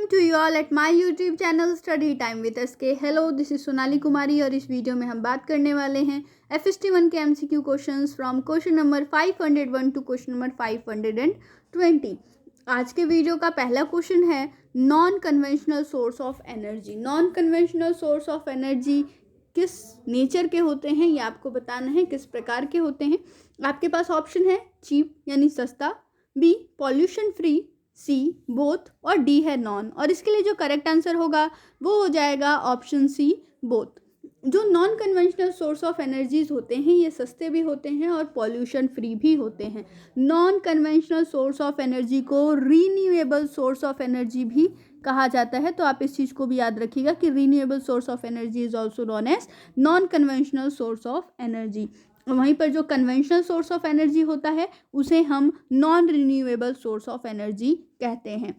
Welcome to you all at my YouTube channel study time with SK. Hello, this is Sonali Kumari और इस video में हम बात करने वाले हैं FST 1 के MCQ questions from question number 501 to question number 520। आज के वीडियो का पहला क्वेश्चन है non conventional source of energy. Non conventional source of energy किस नेचर के होते हैं ये आपको बताना है, किस प्रकार के होते हैं। आपके पास ऑप्शन है चीप यानी सस्ता, बी पॉल्यूशन फ्री, सी बोथ और डी है नॉन। और इसके लिए जो करेक्ट आंसर होगा वो हो जाएगा ऑप्शन सी बोथ। जो non conventional source of energies होते हैं ये सस्ते भी होते हैं और पॉल्यूशन फ्री भी होते हैं। Non conventional source of energy को रीन्यूएबल सोर्स ऑफ एनर्जी भी कहा जाता है, तो आप इस चीज़ को भी याद रखिएगा कि renewable source of energy is also known as non conventional source of energy. वहीं पर जो कन्वेंशनल सोर्स ऑफ एनर्जी होता है उसे हम non renewable source of energy कहते हैं।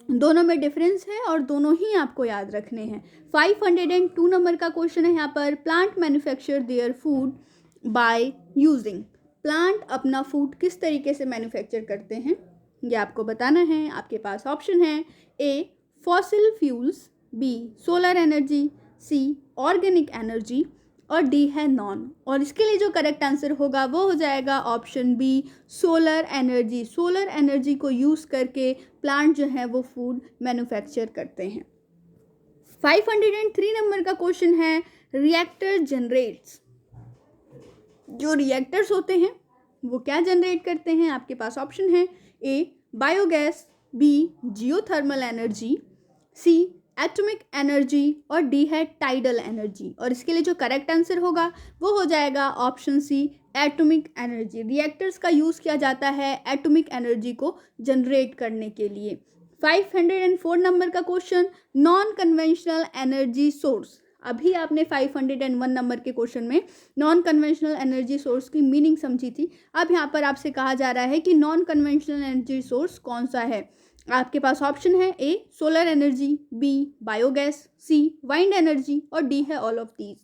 दोनों में डिफरेंस है और दोनों ही आपको याद रखने हैं। 502 नंबर का क्वेश्चन है यहाँ पर, plant manufacture their food by using. Plant अपना फूड किस तरीके से मैन्युफैक्चर करते हैं ये आपको बताना है। आपके पास ऑप्शन है a fossil fuels, b solar energy, c organic energy और डी है नॉन। और इसके लिए जो करेक्ट आंसर होगा वो हो जाएगा option B solar energy. Solar energy को यूज़ करके प्लांट जो है वो फूड मैन्युफैक्चर करते हैं। 503 नंबर का क्वेश्चन है रिएक्टर जनरेट्स। जो रिएक्टर्स होते हैं वो क्या जनरेट करते हैं। आपके पास ऑप्शन है a biogas, b geothermal energy, c atomic energy और डी है टाइडल एनर्जी। और इसके लिए जो करेक्ट आंसर होगा वो हो जाएगा option C atomic energy. Reactors का यूज़ किया जाता है एटॉमिक एनर्जी को जनरेट करने के लिए। 504 नंबर का question non conventional energy source. अभी आपने 501 नंबर के क्वेश्चन में नॉन कन्वेंशनल एनर्जी सोर्स की मीनिंग समझी थी। अब यहाँ पर आपसे कहा जा रहा है कि नॉन कन्वेंशनल एनर्जी सोर्स कौन सा है। आपके पास ऑप्शन है ए सोलर एनर्जी, बी बायोगैस, सी वाइंड एनर्जी और डी है ऑल ऑफ दीज।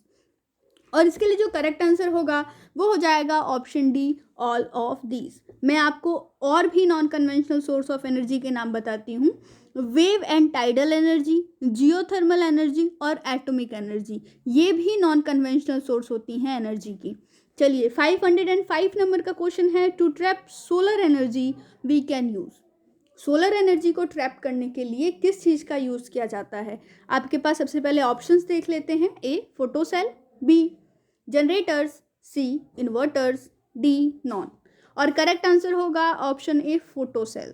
और इसके लिए जो करेक्ट आंसर होगा वो हो जाएगा option D all of these. मैं आपको और भी non conventional source of energy के नाम बताती हूँ। Wave and tidal energy, geothermal energy और एटॉमिक एनर्जी, ये भी नॉन कन्वेंशनल सोर्स होती हैं एनर्जी की। चलिए 505 नंबर का क्वेश्चन है to trap solar energy we can use. Solar energy को ट्रैप करने के लिए किस चीज़ का यूज़ किया जाता है। आपके पास सबसे पहले ऑप्शंस देख लेते हैं। ए फोटोसेल, बी जनरेटर्स, सी इन्वर्टर्स, डी नॉन। और करेक्ट आंसर होगा ऑप्शन ए फोटोसेल।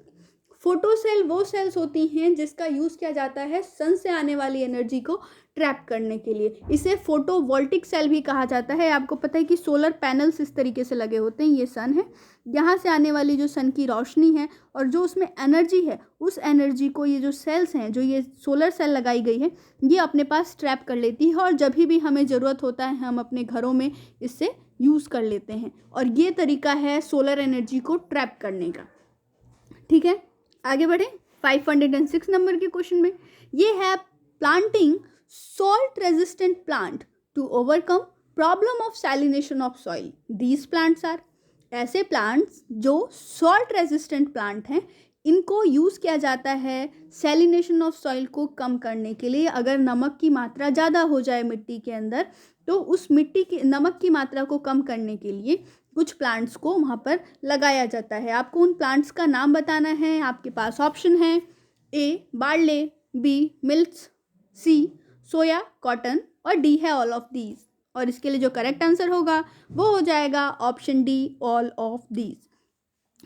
फोटोसेल वो सेल्स होती हैं जिसका यूज़ किया जाता है सन से आने वाली एनर्जी को ट्रैप करने के लिए। इसे फोटोवोल्टिक सेल भी कहा जाता है। आपको पता है कि सोलर पैनल्स इस तरीके से लगे होते हैं, ये सन है, यहाँ से आने वाली जो सन की रोशनी है और जो उसमें एनर्जी है उस एनर्जी को ये जो सेल्स हैं, जो ये सोलर सेल लगाई गई है, ये अपने पास ट्रैप कर लेती है और जब भी हमें ज़रूरत होता है हम अपने घरों में इससे यूज़ कर लेते हैं। और ये तरीका है सोलर एनर्जी को ट्रैप करने का। ठीक है, आगे बढ़े 506 नंबर के क्वेश्चन में। ये है planting salt resistant plant to overcome problem of salination of soil. These plants are. ऐसे प्लांट्स जो सॉल्ट रेजिस्टेंट प्लांट हैं इनको यूज़ किया जाता है सैलिनेशन ऑफ सॉइल को कम करने के लिए। अगर नमक की मात्रा ज़्यादा हो जाए मिट्टी के अंदर तो उस मिट्टी की नमक की मात्रा को कम करने के लिए कुछ प्लांट्स को वहाँ पर लगाया जाता है। आपको उन प्लांट्स का नाम बताना है। आपके पास ऑप्शन है ए बार्ले, बी मिल्ट्स, सी सोया, कॉटन और डी है ऑल ऑफ दीज। और इसके लिए जो करेक्ट आंसर होगा वो हो जाएगा option D all of these.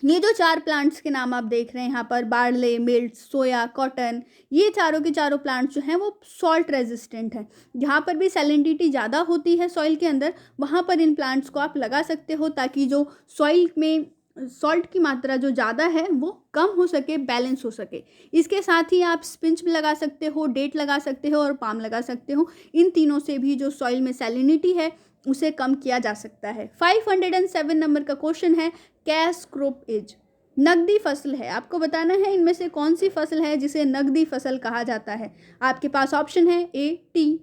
ये जो चार प्लांट्स के नाम आप देख रहे हैं यहाँ पर, बार्ले, मिल्ट, सोया, कॉटन, ये चारों के चारों प्लांट्स जो हैं वो सॉल्ट रेजिस्टेंट हैं। जहाँ पर भी सैलिनिटी ज़्यादा होती है सॉइल के अंदर वहाँ पर इन प्लांट्स को आप लगा सकते हो ताकि जो सॉइल में सॉल्ट की मात्रा जो ज़्यादा है वो कम हो सके, बैलेंस हो सके। इसके साथ ही आप स्पिंच भी लगा सकते हो, डेट लगा सकते हो और पाम लगा सकते हो। इन तीनों से भी जो सॉइल में सैलिनिटी है उसे कम किया जा सकता है। 507 नंबर का क्वेश्चन है कैश क्रॉप इज। नकदी फसल है। आपको बताना है इनमें से कौन सी फसल है जिसे नकदी फसल कहा जाता है। आपके पास ऑप्शन है A tea,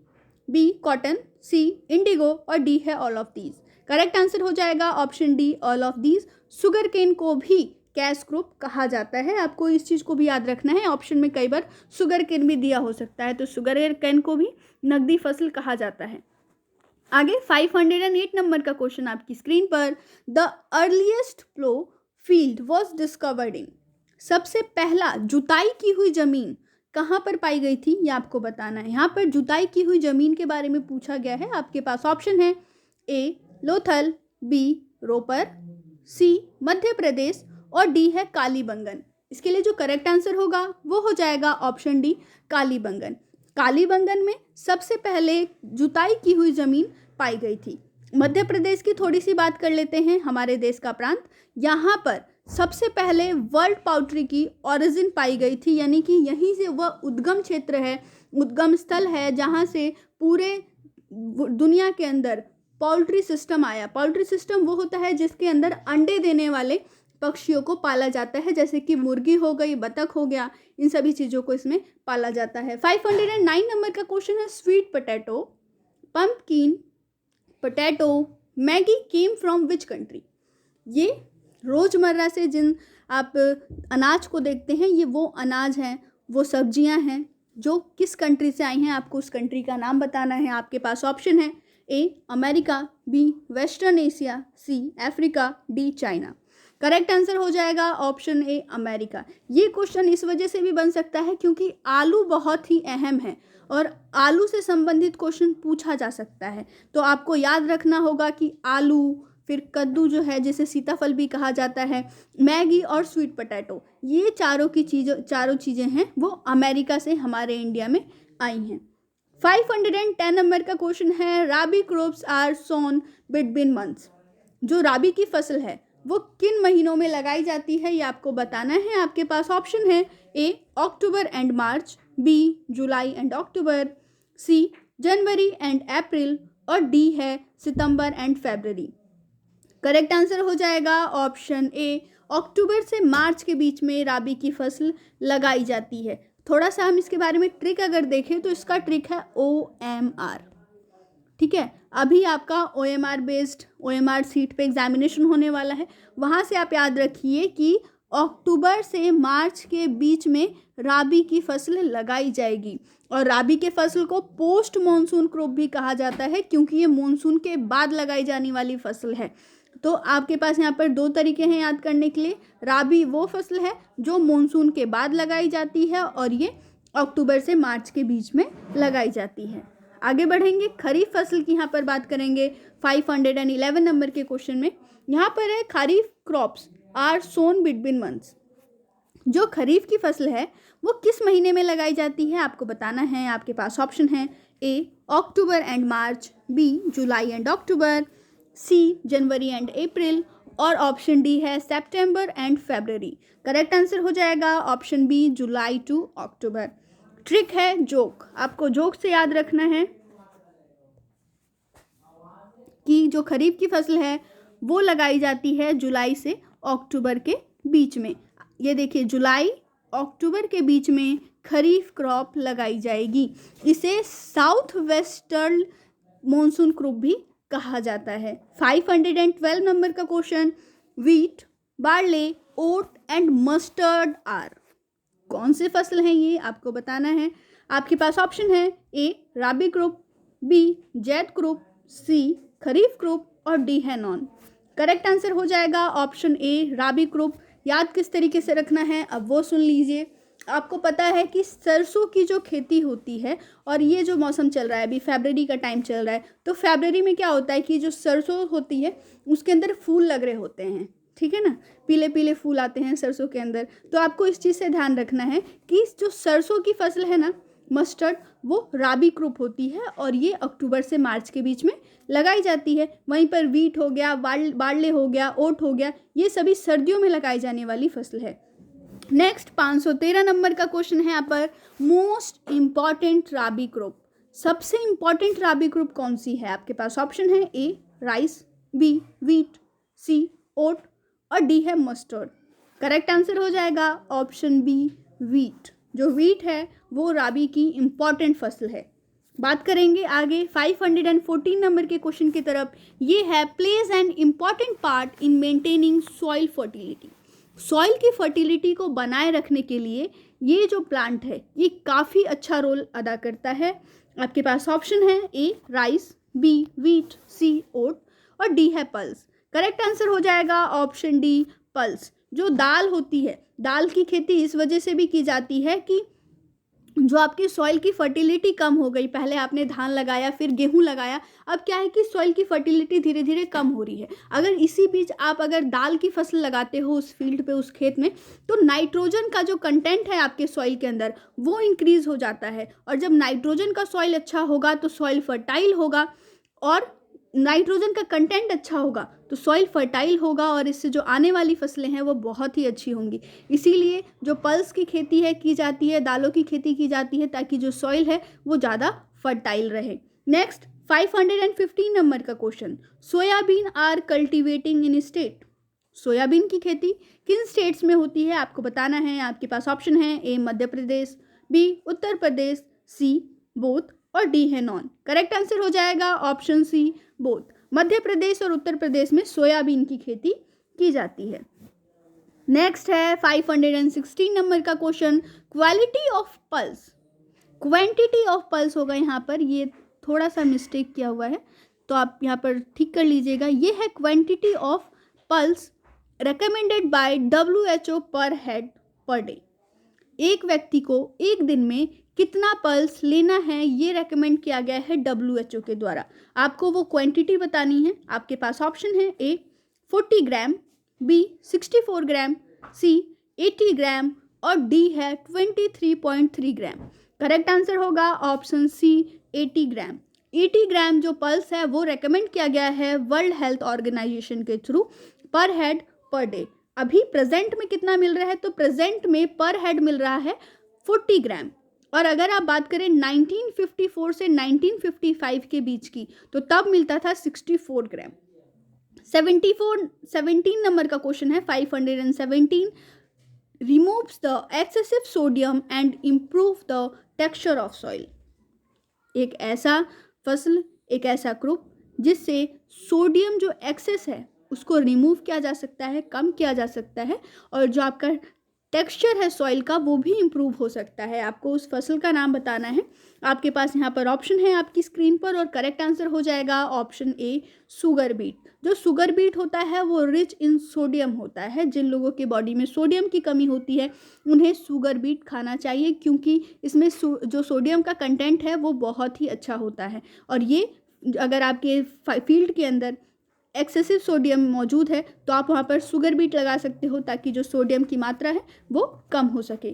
B cotton, C indigo और डी है all of these. Correct answer हो जाएगा option D all of these. Sugar cane को भी कैश क्रॉप कहा जाता है। आपको इस चीज़ को भी याद रखना है। ऑप्शन में कई बार शुगर केन भी दिया हो सकता है, तो शुगर केन को भी नकदी फसल कहा जाता है। आगे 508 नंबर का क्वेश्चन आपकी स्क्रीन पर, the earliest plough field was discovered in, सबसे पहला जुताई की हुई जमीन कहाँ पर पाई गई थी, ये आपको बताना है। यहाँ पर जुताई की हुई जमीन के बारे में पूछा गया है। आपके पास ऑप्शन है ए लोथल, बी रोपर, सी मध्य प्रदेश और डी है कालीबंगन। इसके लिए जो करेक्ट आंसर होगा वो हो जाएगा ऑप्शन डी कालीबंगन। कालीबंगन में सबसे पहले जुताई की हुई जमीन पाई गई थी। मध्य प्रदेश की थोड़ी सी बात कर लेते हैं, हमारे देश का प्रांत। यहाँ पर सबसे पहले वर्ल्ड पाउट्री की ओरिजिन पाई गई थी, यानी कि यहीं से वह उद्गम क्षेत्र है, उद्गम स्थल है जहाँ से पूरे दुनिया के अंदर पोल्ट्री सिस्टम आया। पोल्ट्री सिस्टम वो होता है जिसके अंदर अंडे देने वाले पक्षियों को पाला जाता है, जैसे कि मुर्गी हो गई, बतख हो गया, इन सभी चीज़ों को इसमें पाला जाता है। 509 नंबर का क्वेश्चन है, sweet potato, pumpkin, potato, Maggi came from which country. ये रोज़मर्रा से जिन आप अनाज को देखते हैं, ये वो अनाज हैं, वो सब्जियां हैं जो किस कंट्री से आई हैं। आपको उस कंट्री का नाम बताना है। आपके पास ऑप्शन है A America, B western Asia, C Africa, D China. Correct answer हो जाएगा ऑप्शन ए अमेरिका। ये क्वेश्चन इस वजह से भी बन सकता है क्योंकि आलू बहुत ही अहम है और आलू से संबंधित क्वेश्चन पूछा जा सकता है। तो आपको याद रखना होगा कि आलू, फिर कद्दू जो है जिसे सीताफल भी कहा जाता है, मैगी और स्वीट पोटैटो, ये चारों चीज़ें हैं वो अमेरिका से हमारे इंडिया में आई हैं। 510 नंबर का क्वेश्चन है, rabi crops are sown between months. जो राबी की फसल है वो किन महीनों में लगाई जाती है, ये आपको बताना है। आपके पास ऑप्शन है A October and March, B July and October, C January and April और डी है September and February. Correct answer हो जाएगा ऑप्शन ए अक्टूबर से मार्च के बीच में राबी की फसल लगाई जाती है। थोड़ा सा हम इसके बारे में ट्रिक अगर देखें तो इसका ट्रिक है OMR। ठीक है, अभी आपका OMR बेस्ड OMR सीट पे एग्जामिनेशन होने वाला है, वहाँ से आप याद रखिए कि अक्टूबर से मार्च के बीच में राबी की फसल लगाई जाएगी। और राबी के फसल को पोस्ट मॉनसून क्रॉप भी कहा जाता है क्योंकि ये मॉनसून के बाद लगाई जाने वाली फसल है। तो आपके पास यहाँ पर दो तरीके हैं याद करने के लिए। राबी वो फसल है जो मॉनसून के बाद लगाई जाती है और ये अक्टूबर से मार्च के बीच में लगाई जाती है। आगे बढ़ेंगे, खरीफ फसल की यहाँ पर बात करेंगे 511 नंबर के क्वेश्चन में। यहाँ पर है kharif crops are sown between months. जो खरीफ की फसल है वो किस महीने में लगाई जाती है, आपको बताना है। आपके पास ऑप्शन है A October and March, B July and October, C January and April और ऑप्शन डी है September and February. Correct answer हो जाएगा option B July to October. Trick है जोक, आपको जोक से याद रखना है कि जो खरीफ की फसल है वो लगाई जाती है जुलाई से अक्टूबर के बीच में। ये देखिए, जुलाई अक्टूबर के बीच में खरीफ क्रॉप लगाई जाएगी। इसे साउथ वेस्टर्न मॉनसून क्रॉप भी कहा जाता है। 512 नंबर का question, wheat, barley, oat and mustard are. कौन से फसल हैं ये, आपको बताना है। आपके पास ऑप्शन है ए राबी क्रॉप, बी जैद क्रॉप, सी खरीफ क्रॉप और डी है नॉन। करेक्ट आंसर हो जाएगा ऑप्शन ए राबी क्रॉप। याद किस तरीके से रखना है अब वो सुन लीजिए। आपको पता है कि सरसों की जो खेती होती है, और ये जो मौसम चल रहा है अभी फरवरी का टाइम चल रहा है, तो फरवरी में क्या होता है कि जो सरसों होती है उसके अंदर फूल लग रहे होते हैं। ठीक है ना, पीले पीले फूल आते हैं सरसों के अंदर। तो आपको इस चीज़ से ध्यान रखना है कि जो सरसों की फसल है ना, मस्टर्ड, वो राबी क्रॉप होती है और ये अक्टूबर से मार्च के बीच में लगाई जाती है। वहीं पर व्हीट हो गया, बार्ले हो गया, ओट हो गया, ये सभी सर्दियों में लगाई जाने वाली फसल है। नेक्स्ट 513 नंबर का क्वेश्चन है यहाँ पर, मोस्ट इम्पॉर्टेंट राबी क्रॉप। सबसे इम्पॉर्टेंट राबी क्रॉप कौन सी है, आपके पास ऑप्शन है ए राइस, बी व्हीट, सी ओट और डी है मस्टर्ड। करेक्ट आंसर हो जाएगा ऑप्शन बी व्हीट। जो व्हीट है वो राबी की इम्पॉर्टेंट फसल है। बात करेंगे आगे 514 नंबर के क्वेश्चन की तरफ। ये है plays an important part in maintaining soil fertility. Soil की फर्टिलिटी को बनाए रखने के लिए ये जो प्लांट है ये काफ़ी अच्छा रोल अदा करता है। आपके पास ऑप्शन है ए राइस, बी वीट, सी ओट और डी है पल्स। करेक्ट आंसर हो जाएगा ऑप्शन डी पल्स। जो दाल होती है, दाल की खेती इस वजह से भी की जाती है कि जो आपकी सॉइल की फर्टिलिटी कम हो गई, पहले आपने धान लगाया फिर गेहूं लगाया, अब क्या है कि सॉइल की फर्टिलिटी धीरे धीरे कम हो रही है। अगर इसी बीच आप अगर दाल की फसल लगाते हो उस फील्ड पे, उस खेत में, तो नाइट्रोजन का जो कंटेंट है आपके सॉइल के अंदर वो इंक्रीज हो जाता है। और जब नाइट्रोजन का सॉइल अच्छा होगा तो सॉइल फर्टाइल होगा, और नाइट्रोजन का कंटेंट अच्छा होगा तो सॉइल फर्टाइल होगा, और इससे जो आने वाली फसलें हैं वो बहुत ही अच्छी होंगी। इसीलिए जो पल्स की खेती है की जाती है, दालों की खेती की जाती है, ताकि जो सॉइल है वो ज़्यादा फर्टाइल रहे। नेक्स्ट 515 नंबर का question, soybean are cultivating in state. Soybean की खेती किन स्टेट्स में होती है आपको बताना है। आपके पास ऑप्शन है ए मध्य प्रदेश, बी उत्तर प्रदेश, सी बोथ और डी है नॉन। करेक्ट आंसर हो जाएगा option C both. Madhya Pradesh और उत्तर प्रदेश में सोयाबीन की खेती की जाती है। नेक्स्ट है 516 नंबर का question, quality of pulse. Quantity of pulse होगा यहाँ पर, ये थोड़ा सा मिस्टेक किया हुआ है तो आप यहाँ पर ठीक कर लीजिएगा। ये है quantity of pulse recommended by WHO पर हेड पर डे। एक व्यक्ति को एक दिन में कितना पल्स लेना है ये रेकमेंड किया गया है WHO के द्वारा। आपको वो क्वांटिटी बतानी है। आपके पास ऑप्शन है ए 40 ग्राम, बी 64 ग्राम, सी 80 ग्राम और डी है 23.3 ग्राम। करेक्ट आंसर होगा ऑप्शन सी 80 ग्राम। 80 ग्राम जो पल्स है वो रेकमेंड किया गया है वर्ल्ड हेल्थ ऑर्गेनाइजेशन के थ्रू पर हेड पर डे। अभी प्रेजेंट में कितना मिल रहा है, तो प्रेजेंट में पर हेड मिल रहा है 40 ग्राम। और अगर आप बात करें 1954 से 1955 के बीच की, तो तब मिलता था 64 ग्राम। 17 नंबर का क्वेश्चन है 517, removes the excessive sodium and improve the texture of soil. एक ऐसा फसल, एक ऐसा क्रॉप जिससे सोडियम जो एक्सेस है उसको रिमूव किया जा सकता है, कम किया जा सकता है, और जो आपका टेक्सचर है सॉइल का वो भी इम्प्रूव हो सकता है। आपको उस फसल का नाम बताना है। आपके पास यहाँ पर ऑप्शन है आपकी स्क्रीन पर, और करेक्ट आंसर हो जाएगा ऑप्शन ए सुगर बीट। जो सुगर बीट होता है वो रिच इन सोडियम होता है। जिन लोगों के बॉडी में सोडियम की कमी होती है उन्हें सुगर बीट खाना चाहिए, क्योंकि इसमें जो सोडियम का कंटेंट है वो बहुत ही अच्छा होता है। और ये अगर आपके फील्ड के अंदर एक्सेसिव सोडियम मौजूद है तो आप वहाँ पर शुगर बीट लगा सकते हो, ताकि जो सोडियम की मात्रा है वो कम हो सके।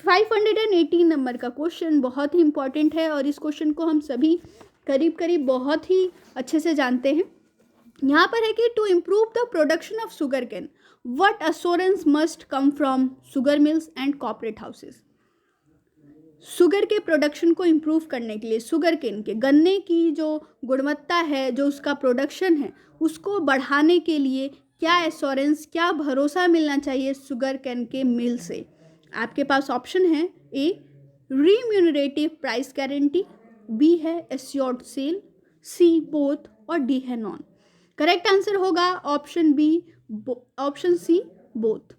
518 नंबर का क्वेश्चन बहुत ही इंपॉर्टेंट है, और इस क्वेश्चन को हम सभी करीब करीब बहुत ही अच्छे से जानते हैं। यहाँ पर है कि to improve the production of sugar cane what assurance must come from sugar mills and corporate houses. Sugar के प्रोडक्शन को इम्प्रूव करने के लिए, शुगर केन के गन्ने की जो गुणवत्ता है, जो उसका प्रोडक्शन है, उसको बढ़ाने के लिए क्या एश्योरेंस, क्या भरोसा मिलना चाहिए शुगर केन के मिल से। आपके पास ऑप्शन है A remunerative price guarantee, B है एश्योर्ड सेल, सी बोथ और डी है नॉन। करेक्ट आंसर होगा option B, option C both.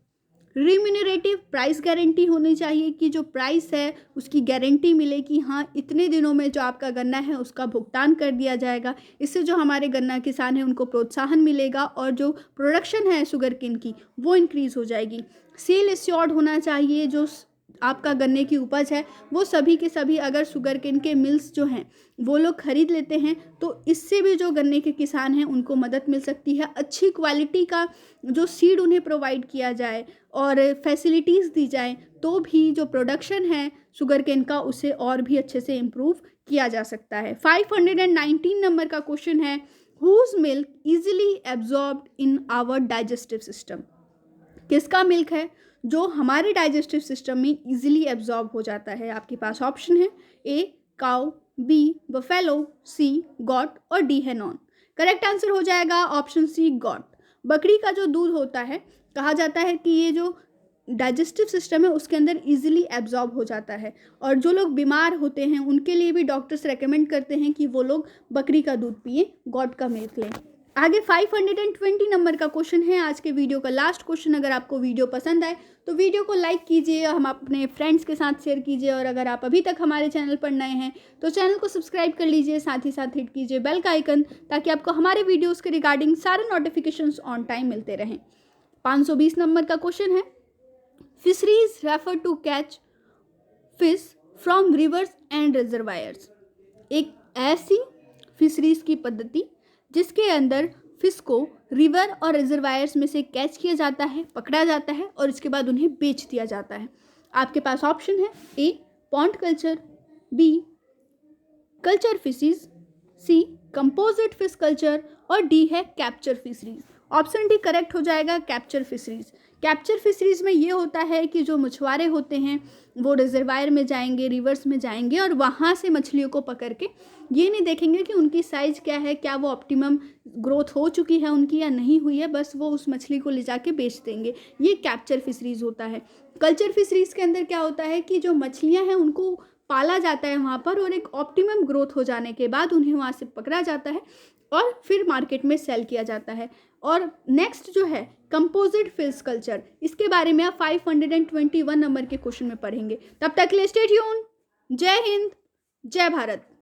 Remunerative price guarantee होनी चाहिए कि जो प्राइस है उसकी गारंटी मिले कि हाँ इतने दिनों में जो आपका गन्ना है उसका भुगतान कर दिया जाएगा। इससे जो हमारे गन्ना किसान हैं उनको प्रोत्साहन मिलेगा, और जो प्रोडक्शन है शुगर केन की वो इंक्रीज़ हो जाएगी। सेल एश्योर्ड होना चाहिए, जो आपका गन्ने की उपज है वो सभी के सभी अगर शुगर केन के मिल्स जो हैं वो लोग खरीद लेते हैं तो इससे भी जो गन्ने के किसान हैं उनको मदद मिल सकती है। अच्छी क्वालिटी का जो सीड उन्हें प्रोवाइड किया जाए और फैसिलिटीज़ दी जाए तो भी जो प्रोडक्शन है शुगर केन का उसे और भी अच्छे से इम्प्रूव किया जा सकता है। 519 नंबर का क्वेश्चन है whose milk easily absorbed in our digestive system. किसका मिल्क है जो हमारे डाइजेस्टिव सिस्टम में इजीली एब्जॉर्ब हो जाता है। आपके पास ऑप्शन है A cow, B buffalo, C goat और डी है नॉन। करेक्ट आंसर हो जाएगा ऑप्शन सी गॉट। बकरी का जो दूध होता है कहा जाता है कि ये जो डाइजेस्टिव सिस्टम है उसके अंदर इजीली एब्जॉर्ब हो जाता है, और जो लोग बीमार होते हैं उनके लिए भी डॉक्टर्स रेकमेंड करते हैं कि वो लोग बकरी का दूध पिए, गॉट का मिल्क लें। आगे 520 नंबर का क्वेश्चन है, आज के वीडियो का लास्ट क्वेश्चन। अगर आपको वीडियो पसंद आए तो वीडियो को लाइक कीजिए, हम अपने फ्रेंड्स के साथ शेयर कीजिए, और अगर आप अभी तक हमारे चैनल पर नए हैं तो चैनल को सब्सक्राइब कर लीजिए, साथ ही साथ हिट कीजिए बेल का आइकन, ताकि आपको हमारे वीडियोस के रिगार्डिंग सारे नोटिफिकेशंस ऑन टाइम मिलते रहें। 520 नंबर का क्वेश्चन है, fisheries refer to catch fish from rivers and reservoirs. एक ऐसी फिशरीज की पद्धति जिसके अंदर फिश को रिवर और रिजर्वायर्स में से कैच किया जाता है, पकड़ा जाता है, और इसके बाद उन्हें बेच दिया जाता है। आपके पास ऑप्शन है, A pond culture, B culture fisheries, C composite fish culture, और डी है capture fisheries. Option D correct हो जाएगा, कैप्चर फिशरीज। कैप्चर फिशरीज में ये होता है कि जो मछुआरे होते हैं वो रिजर्वायर में जाएंगे, रिवर्स में जाएंगे, और वहाँ से मछलियों को पकड़ के ये नहीं देखेंगे कि उनकी साइज़ क्या है, क्या वो ऑप्टिमम ग्रोथ हो चुकी है उनकी या नहीं हुई है, बस वो उस मछली को ले जाके बेच देंगे। ये कैप्चर फिशरीज होता है। कल्चर फिशरीज के अंदर क्या होता है कि जो मछलियाँ हैं उनको पाला जाता है वहाँ पर, और एक ऑप्टिमम ग्रोथ हो जाने के बाद उन्हें वहाँ से पकड़ा जाता है और फिर मार्केट में सेल किया जाता है। और नेक्स्ट जो है कंपोजिट फिश कल्चर, इसके बारे में आप 521 नंबर के क्वेश्चन में पढ़ेंगे। तब तक के लिए स्टे ट्यून। जय हिंद, जय भारत।